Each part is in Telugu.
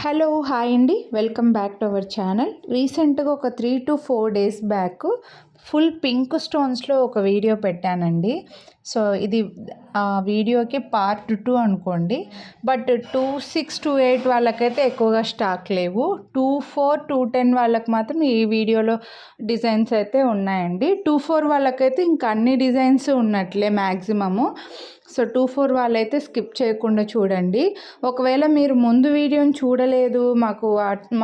హలో హాయ్ అండి, welcome back to our channel. రీసెంట్గా ఒక 3 to 4 days back full pink స్టోన్స్లో ఒక వీడియో పెట్టానండి. సో ఇది ఆ వీడియోకి పార్ట్ 2 అనుకోండి. బట్ 2, 6, 2, 8 వాళ్ళకైతే ఎక్కువగా స్టాక్ లేవు. 2, 4, 2, 10 వాళ్ళకి మాత్రం ఈ వీడియోలో డిజైన్స్ అయితే ఉన్నాయండి. 2, 4 వాళ్ళకైతే ఇంకా అన్ని డిజైన్స్ ఉన్నట్లే మ్యాక్సిమము. సో 2, 4 వాళ్ళైతే స్కిప్ చేయకుండా చూడండి. ఒకవేళ మీరు ముందు వీడియోని చూడలేదు,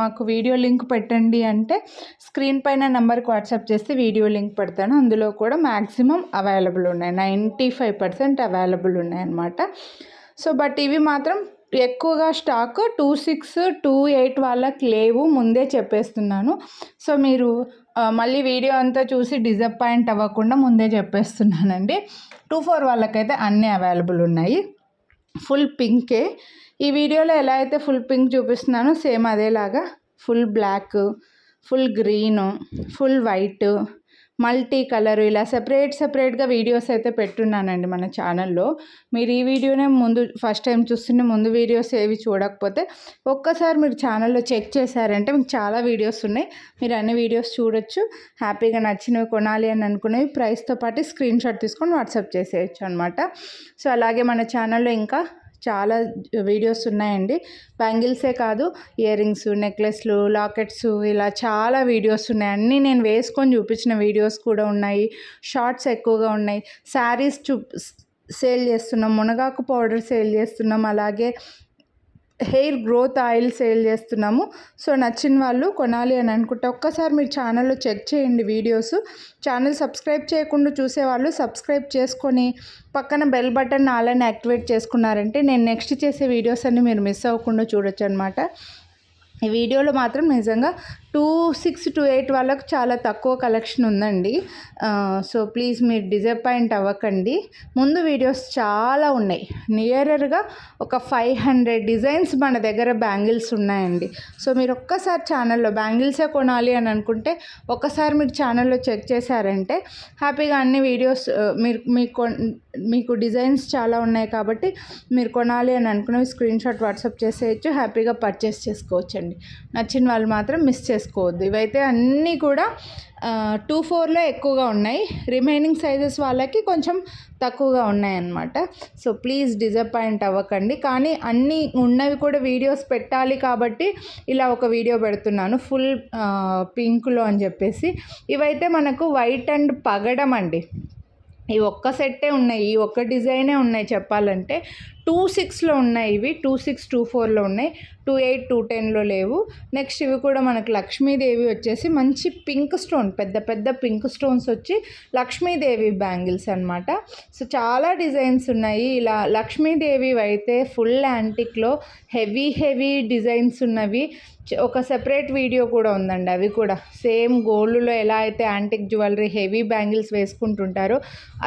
మాకు వీడియో లింక్ పెట్టండి అంటే స్క్రీన్ పైన నెంబర్కి వాట్సాప్ చేస్తే వీడియో లింక్ పెడతాను. అందులో కూడా మ్యాక్సిమం అవైలబుల్ ఉన్నాయి, 95% అవైలబుల్ ఉన్నాయన్నమాట. సో బట్ ఇవి మాత్రం ఎక్కువగా స్టాక్ 2, 6, 2, 8 వాళ్ళకి లేవు, ముందే చెప్పేస్తున్నాను. సో మీరు మళ్ళీ వీడియో అంతా చూసి డిసప్పాయింట్ అవ్వకుండా ముందే చెప్పేస్తున్నానండి. 2, 4 వాళ్ళకైతే అన్నీ అవైలబుల్ ఉన్నాయి. ఫుల్ పింకే ఈ వీడియోలో ఎలా అయితే ఫుల్ పింక్ చూపిస్తున్నానో సేమ్ అదేలాగా full black, full green, full white, multi colour ఇలా సెపరేట్గా వీడియోస్ అయితే పెట్టున్నానండి మన ఛానల్లో. మీరు ఈ వీడియోనే ఫస్ట్ టైం చూస్తుంటే ముందు వీడియోస్ ఏవి చూడకపోతే ఒక్కసారి మీరు ఛానల్లో చెక్ చేశారంటే మీకు చాలా వీడియోస్ ఉన్నాయి, మీరు అన్ని వీడియోస్ చూడొచ్చు. హ్యాపీగా నచ్చినవి కొనాలి అని అనుకునేవి ప్రైస్తో పాటు స్క్రీన్ షాట్ తీసుకొని వాట్సాప్ చేసేయచ్చు అనమాట. సో అలాగే మన ఛానల్లో ఇంకా చాలా వీడియోస్ ఉన్నాయండి. బ్యాంగిల్సే కాదు, ఇయర్ రింగ్స్, నెక్లెస్లు, లాకెట్స్ ఇలా చాలా వీడియోస్ ఉన్నాయి. అన్నీ నేను వేసుకొని చూపించిన వీడియోస్ కూడా ఉన్నాయి. షార్ట్స్ ఎక్కువగా ఉన్నాయి. శారీస్ సేల్ చేస్తున్నాం, మునగాకు పౌడర్ సేల్ చేస్తున్నాం, అలాగే హెయిర్ గ్రోత్ ఆయిల్ సేల్ చేస్తున్నాము. సో నచ్చిన వాళ్ళు కొనాలి అని అనుకుంటే ఒక్కసారి మీరు ఛానల్లో చెక్ చేయండి వీడియోస్. ఛానల్ సబ్స్క్రైబ్ చేయకుండా చూసేవాళ్ళు సబ్స్క్రైబ్ చేసుకొని పక్కన బెల్ బటన్ అలానే యాక్టివేట్ చేసుకున్నారంటే నేను నెక్స్ట్ చేసే వీడియోస్ అన్నీ మీరు మిస్ అవ్వకుండా చూడొచ్చు అనమాట. ఈ వీడియోలో మాత్రం నిజంగా 2, 6, 2, 8 వాళ్ళకు చాలా తక్కువ కలెక్షన్ ఉందండి. సో ప్లీజ్ మీరు డిసప్పాయింట్ అవ్వకండి. ముందు వీడియోస్ చాలా ఉన్నాయి, నియర్గా ఒక 500 డిజైన్స్ మన దగ్గర బ్యాంగిల్స్ ఉన్నాయండి. సో మీరు ఒక్కసారి ఛానల్లో బ్యాంగిల్సే కొనాలి అని అనుకుంటే ఒక్కసారి మీరు ఛానల్లో చెక్ చేశారంటే హ్యాపీగా అన్ని వీడియోస్ మీకు డిజైన్స్ చాలా ఉన్నాయి కాబట్టి మీరు కొనాలి అని అనుకున్నవి స్క్రీన్ షాట్ వాట్సాప్ చేసేయచ్చు, హ్యాపీగా పర్చేస్ చేసుకోవచ్చండి. నచ్చిన వాళ్ళు మాత్రం మిస్ చేసుకోవద్దు. ఇవైతే అన్నీ కూడా 2, 4లో ఎక్కువగా ఉన్నాయి, రిమైనింగ్ సైజెస్ వాళ్ళకి కొంచెం తక్కువగా ఉన్నాయన్నమాట. సో ప్లీజ్ డిసప్పాయింట్ అవ్వకండి. కానీ అన్నీ ఉన్నవి కూడా వీడియోస్ పెట్టాలి కాబట్టి ఇలా ఒక వీడియో పెడుతున్నాను ఫుల్ పింక్లో అని చెప్పేసి. ఇవైతే మనకు వైట్ అండ్ పగడం అండి. ఈ ఒక్క సెట్టే ఉన్నాయి, ఈ ఒక్క డిజైనే ఉన్నాయి చెప్పాలంటే. 2, 6లో ఉన్నాయి ఇవి, 2, 6, 2, 4లో ఉన్నాయి, 2, 8, 2, 10లో లేవు. నెక్స్ట్ ఇవి కూడా మనకు లక్ష్మీదేవి వచ్చేసి మంచి పింక్ స్టోన్, పెద్ద పింక్ స్టోన్స్ వచ్చి లక్ష్మీదేవి బ్యాంగిల్స్ అనమాట. సో చాలా డిజైన్స్ ఉన్నాయి. ఇలా లక్ష్మీదేవి అయితే ఫుల్ యాంటిక్లో హెవీ డిజైన్స్ ఉన్నవి ఒక సెపరేట్ వీడియో కూడా ఉందండి. అవి కూడా సేమ్ గోల్డ్లో ఎలా అయితే యాంటిక్ జ్యువెలరీ హెవీ బ్యాంగిల్స్ వేసుకుంటుంటారో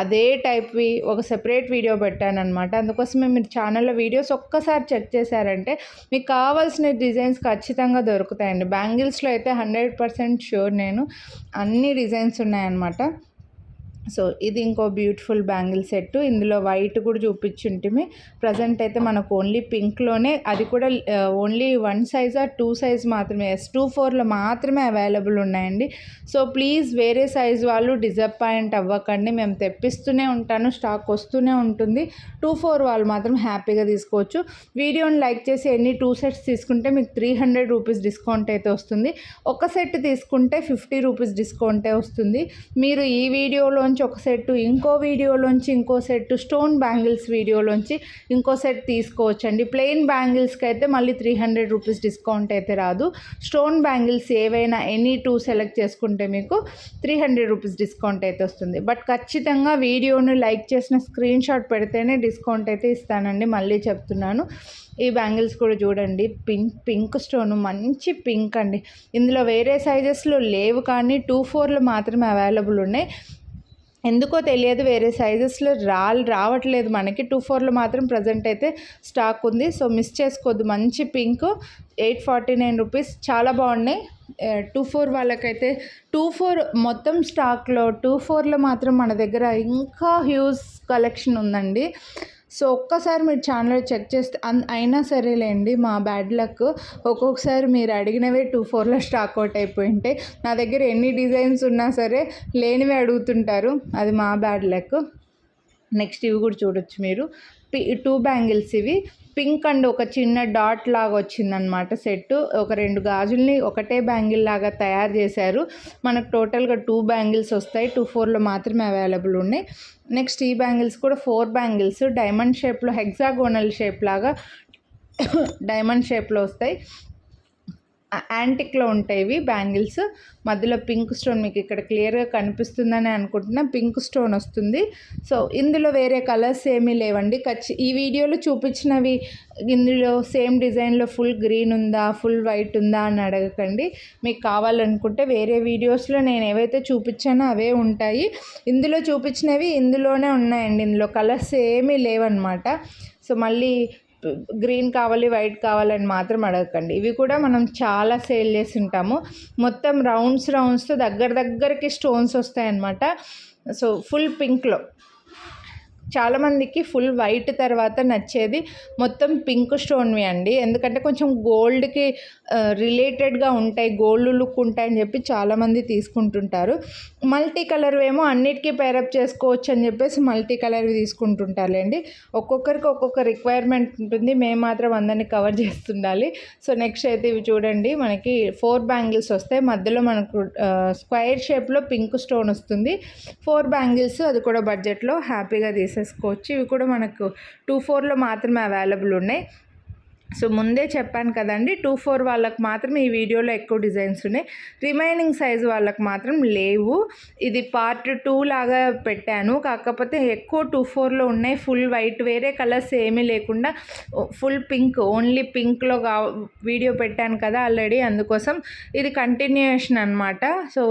అదే టైప్వి ఒక సెపరేట్ వీడియో పెట్టానమాట. అందుకోసమే మీరు ఛానల్లో వీడియోస్ ఒక్కసారి చెక్ చేశారంటే మీకు కావాల్సిన డిజైన్స్ ఖచ్చితంగా దొరుకుతాయండి. బ్యాంగిల్స్లో అయితే 100% షూర్, నేను అన్ని డిజైన్స్ ఉన్నాయన్నమాట. సో ఇది ఇంకో బ్యూటిఫుల్ బ్యాంగిల్ సెట్. ఇందులో వైట్ కూడా చూపించుంటిమి. ప్రజెంట్ అయితే మనకు ఓన్లీ పింక్లోనే, అది కూడా ఓన్లీ 1 size or 2 size మాత్రమే, S2, 4లో మాత్రమే అవైలబుల్ ఉన్నాయండి. సో ప్లీజ్ వేరే సైజ్ వాళ్ళు డిసప్పాయింట్ అవ్వకండి, మేము తెప్పిస్తూనే ఉంటాను, స్టాక్ వస్తూనే ఉంటుంది. 2, 4 వాళ్ళు మాత్రం హ్యాపీగా తీసుకోవచ్చు. వీడియోని లైక్ చేసి ఎన్ని 2 sets తీసుకుంటే మీకు 300 రూపీస్ డిస్కౌంట్ అయితే వస్తుంది. ఒక సెట్ తీసుకుంటే 50 రూపీస్ డిస్కౌంటే వస్తుంది. మీరు ఈ వీడియోలో ఒక సెట్, ఇంకో వీడియోలోంచి ఇంకో సెట్, స్టోన్ బ్యాంగిల్స్ వీడియోలోంచి ఇంకో సెట్ తీసుకోవచ్చండి. ప్లెయిన్ బ్యాంగిల్స్కి అయితే మళ్ళీ 300 రూపీస్ డిస్కౌంట్ అయితే రాదు. స్టోన్ బ్యాంగిల్స్ ఏవైనా ఎనీ 2 సెలెక్ట్ చేసుకుంటే మీకు 300 రూపీస్ డిస్కౌంట్ అయితే వస్తుంది. బట్ ఖచ్చితంగా వీడియోని లైక్ చేసిన స్క్రీన్ షాట్ పెడితేనే డిస్కౌంట్ అయితే ఇస్తానండి, మళ్ళీ చెప్తున్నాను. ఈ బ్యాంగిల్స్ కూడా చూడండి, పింక్ స్టోన్, మంచి పింక్ అండి. ఇందులో వేరే సైజెస్లో లేవు కానీ 2, 4లో మాత్రమే అవైలబుల్ ఉన్నాయి. ఎందుకో తెలియదు వేరే సైజెస్లో రావట్లేదు మనకి. 2, 4లో మాత్రం ప్రజెంట్ అయితే స్టాక్ ఉంది. సో మిస్ చేసుకోవద్దు. మంచి పింక్, 849 రూపీస్, చాలా బాగున్నాయి. 2, 4 వాళ్ళకైతే 2, 4 మొత్తం స్టాక్లో 2, 4లో మాత్రం మన దగ్గర ఇంకా హ్యూజ్ కలెక్షన్ ఉందండి. సో ఒక్కసారి మీరు ఛానల్ చెక్ చేస్తే అయినా సరేలేండి, మా బ్యాడ్ లక్ ఒక్కొక్కసారి మీరు అడిగినవే 2-4లో స్టాక్ అవుట్ అయిపోయి ఉంటాయి. నా దగ్గర ఎన్ని డిజైన్స్ ఉన్నా సరే లేనివి అడుగుతుంటారు, అది మా బ్యాడ్ లక్. నెక్స్ట్ ఇవి కూడా చూడొచ్చు మీరు, 2 బ్యాంగిల్స్. ఇవి పింక్ అండ్ ఒక చిన్న డాట్ లాగా వచ్చిందనమాట సెట్. ఒక 2 గాజుల్ని ఒకటే బ్యాంగిల్ లాగా తయారు చేశారు. మనకు టోటల్గా 2 బ్యాంగిల్స్ వస్తాయి, 2-4లో మాత్రమే అవైలబుల్ ఉన్నాయి. నెక్స్ట్ ఈ బ్యాంగిల్స్ కూడా 4 బ్యాంగిల్స్ డైమండ్ షేప్లో, హెక్సాగోనల్ షేప్ లాగా డైమండ్ షేప్లో వస్తాయి. యాంటిక్లో ఉంటాయి ఇవి బ్యాంగిల్స్. మధ్యలో పింక్ స్టోన్ మీకు ఇక్కడ క్లియర్గా కనిపిస్తుందని అనుకుంటున్నా, పింక్ స్టోన్ వస్తుంది. సో ఇందులో వేరే కలర్స్ ఏమీ లేవండి. ఈ వీడియోలో చూపించినవి ఇందులో సేమ్ డిజైన్లో ఫుల్ గ్రీన్ ఉందా, ఫుల్ వైట్ ఉందా అని అడగకండి. మీకు కావాలనుకుంటే వేరే వీడియోస్లో నేను ఏవైతే చూపించానో అవే ఉంటాయి. ఇందులో చూపించినవి ఇందులోనే ఉన్నాయండి, ఇందులో కలర్స్ ఏమీ లేవన్నమాట. సో మళ్ళీ గ్రీన్ కావాలి, వైట్ కావాలని మాత్రం అడగకండి. ఇవి కూడా మనం చాలా సేల్ చేసి ఉంటాము. మొత్తం రౌండ్స్తో దగ్గరికి స్టోన్స్ వస్తాయన్నమాట. సో ఫుల్ పింక్లో, చాలామందికి ఫుల్ వైట్ తర్వాత నచ్చేది మొత్తం పింక్ స్టోన్వి అండి. ఎందుకంటే కొంచెం గోల్డ్కి రిలేటెడ్గా ఉంటాయి, గోల్డ్ లుక్ ఉంటాయని చెప్పి చాలామంది తీసుకుంటుంటారు. మల్టీ కలర్ ఏమో అన్నిటికీ పేరప్ చేసుకోవచ్చు అని చెప్పేసి మల్టీ కలర్వి తీసుకుంటుంటారులేండి. ఒక్కొక్కరికి ఒక్కొక్క రిక్వైర్మెంట్ ఉంటుంది, మేము మాత్రం అందరినీ కవర్ చేస్తుండాలి. సో నెక్స్ట్ అయితే ఇవి చూడండి, మనకి 4 బ్యాంగిల్స్ వస్తాయి. మధ్యలో మనకు స్క్వైర్ షేప్లో పింక్ స్టోన్ వస్తుంది. 4 బ్యాంగిల్స్, అది కూడా బడ్జెట్లో హ్యాపీగా తీసేసుకోవచ్చు. ఇవి కూడా మనకు 2-4లో మాత్రమే అవైలబుల్ ఉన్నాయి. సో ముందే చెప్పాను కదండి, 2-4 వాళ్ళకి మాత్రం ఈ వీడియోలో ఎక్కువ డిజైన్స్ ఉన్నాయి, రిమైనింగ్ సైజ్ వాళ్ళకి మాత్రం లేవు. ఇది పార్ట్ 2 లాగా పెట్టాను, కాకపోతే ఎక్కువ 2-4లో ఉన్నాయి. ఫుల్ వైట్, వేరే కలర్స్ ఏమీ లేకుండా ఫుల్ పింక్, ఓన్లీ పింక్లో వీడియో పెట్టాను కదా ఆల్రెడీ, అందుకోసం ఇది కంటిన్యూషన్ అనమాట. సో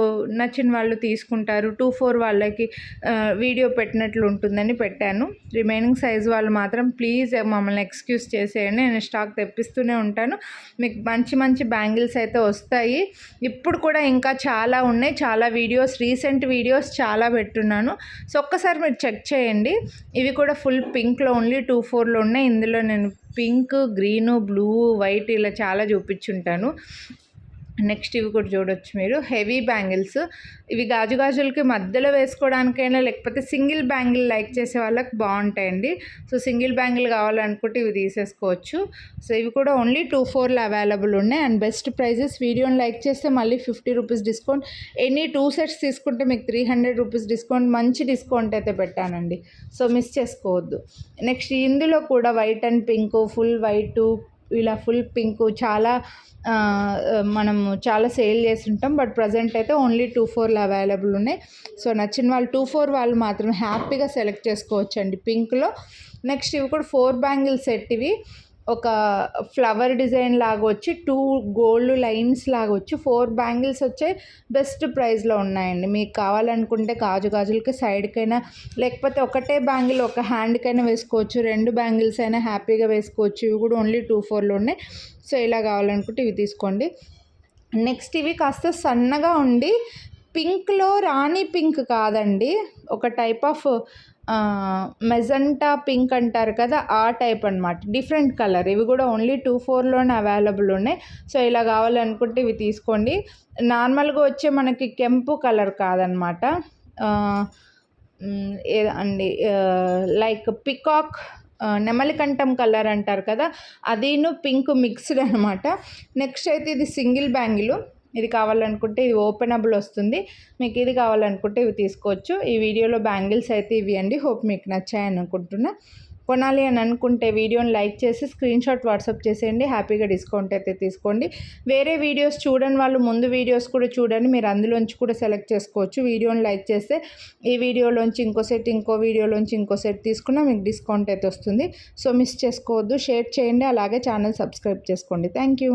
నచ్చిన వాళ్ళు తీసుకుంటారు. 2-4 వాళ్ళకి వీడియో పెట్టినట్లు ఉంటుందని పెట్టాను. రిమైనింగ్ సైజ్ వాళ్ళు మాత్రం ప్లీజ్ మమ్మల్ని ఎక్స్క్యూజ్ చేసేయండి, నేను స్టాక్ తెప్పిస్తూనే ఉంటాను. మీకు మంచి మంచి బ్యాంగిల్స్ అయితే వస్తాయి. ఇప్పుడు కూడా ఇంకా చాలా ఉన్నాయి, చాలా వీడియోస్, రీసెంట్ వీడియోస్ చాలా పెట్టున్నాను. సో ఒక్కసారి మీరు చెక్ చేయండి. ఇవి కూడా ఫుల్ పింక్లో ఓన్లీ 2-4లో ఉన్నాయి. ఇందులో నేను పింక్, గ్రీను, బ్లూ, వైట్ ఇలా చాలా చూపించుంటాను. నెక్స్ట్ ఇవి కూడా చూడొచ్చు మీరు, హెవీ బ్యాంగిల్స్. ఇవి గాజులకి మధ్యలో వేసుకోవడానికైనా లేకపోతే సింగిల్ బ్యాంగిల్ లైక్ చేసే వాళ్ళకి బాగుంటాయండి. సో సింగిల్ బ్యాంగిల్ కావాలనుకుంటే ఇవి తీసేసుకోవచ్చు. సో ఇవి కూడా ఓన్లీ 2-4లో అవైలబుల్ ఉన్నాయి అండ్ బెస్ట్ ప్రైజెస్. వీడియోని లైక్ చేస్తే మళ్ళీ 50 రూపీస్ డిస్కౌంట్, ఎనీ 2 సెట్స్ తీసుకుంటే మీకు 300 రూపీస్ డిస్కౌంట్, మంచి డిస్కౌంట్ అయితే పెట్టానండి. సో మిస్ చేసుకోవద్దు. నెక్స్ట్ ఇందులో కూడా white and pink, full white, ఇలా ఫుల్ పింక్ చాలా మనము చాలా సేల్ చేస్తుంటాం. బట్ ప్రజెంట్ అయితే ఓన్లీ 2-4లో అవైలబుల్ ఉన్నాయి. సో నచ్చిన వాళ్ళు 2-4 వాళ్ళు మాత్రం హ్యాపీగా సెలెక్ట్ చేసుకోవచ్చు అండి పింక్లో. నెక్స్ట్ ఇవి కూడా 4 బ్యాంగిల్ సెట్. ఇవి ఒక ఫ్లవర్ డిజైన్ లాగా వచ్చి 2 గోల్డ్ లైన్స్ లాగా వచ్చి 4 బ్యాంగిల్స్ వచ్చే బెస్ట్ ప్రైస్లో ఉన్నాయండి. మీకు కావాలనుకుంటే గాజులకి సైడ్కైనా లేకపోతే ఒకటే బ్యాంగిల్ ఒక హ్యాండ్కైనా వేసుకోవచ్చు, 2 బ్యాంగిల్స్ అయినా హ్యాపీగా వేసుకోవచ్చు. ఇవి కూడా ఓన్లీ 2-4లో ఉన్నాయి. సో ఇలా కావాలనుకుంటే ఇవి తీసుకోండి. నెక్స్ట్ ఇవి కాస్త సన్నగా ఉండి పింక్లో రాణి పింక్ కాదండి, ఒక టైప్ ఆఫ్ మెజంటా పింక్ అంటారు కదా, ఆ టైప్ అనమాట, డిఫరెంట్ కలర్. ఇవి కూడా ఓన్లీ 2-4లోనే అవైలబుల్ ఉన్నాయి. సో ఇలా కావాలనుకుంటే ఇవి తీసుకోండి. నార్మల్గా వచ్చే మనకి కెంపు కలర్ కాదనమాట, అండి లైక్ పికాక్, నెమలికంఠం కలర్ అంటారు కదా, అదిను పింక్ మిక్స్డ్ అనమాట. నెక్స్ట్ అయితే ఇది సింగిల్ బ్యాంగిల్. ఇది కావాలనుకుంటే ఇది ఓపెనబుల్ వస్తుంది. మీకు ఇది కావాలనుకుంటే ఇవి తీసుకోవచ్చు. ఈ వీడియోలో బ్యాంగిల్స్ అయితే ఇవి అండి. హోప్ మీకు నచ్చాయని అనుకుంటున్నా. కొనాలి అని అనుకుంటే వీడియోని లైక్ చేసి స్క్రీన్ షాట్ వాట్సాప్ చేసేయండి, హ్యాపీగా డిస్కౌంట్ అయితే తీసుకోండి. వేరే వీడియోస్ చూడని వాళ్ళు ముందు వీడియోస్ కూడా చూడండి, మీరు అందులోంచి కూడా సెలెక్ట్ చేసుకోవచ్చు. వీడియోని లైక్ చేస్తే ఈ వీడియోలోంచి ఇంకో సెట్, ఇంకో వీడియోలోంచి ఇంకో సెట్ తీసుకున్నా మీకు డిస్కౌంట్ అయితే వస్తుంది. సో మిస్ చేసుకోవద్దు, షేర్ చేయండి, అలాగే ఛానల్ సబ్స్క్రైబ్ చేసుకోండి. Thank you.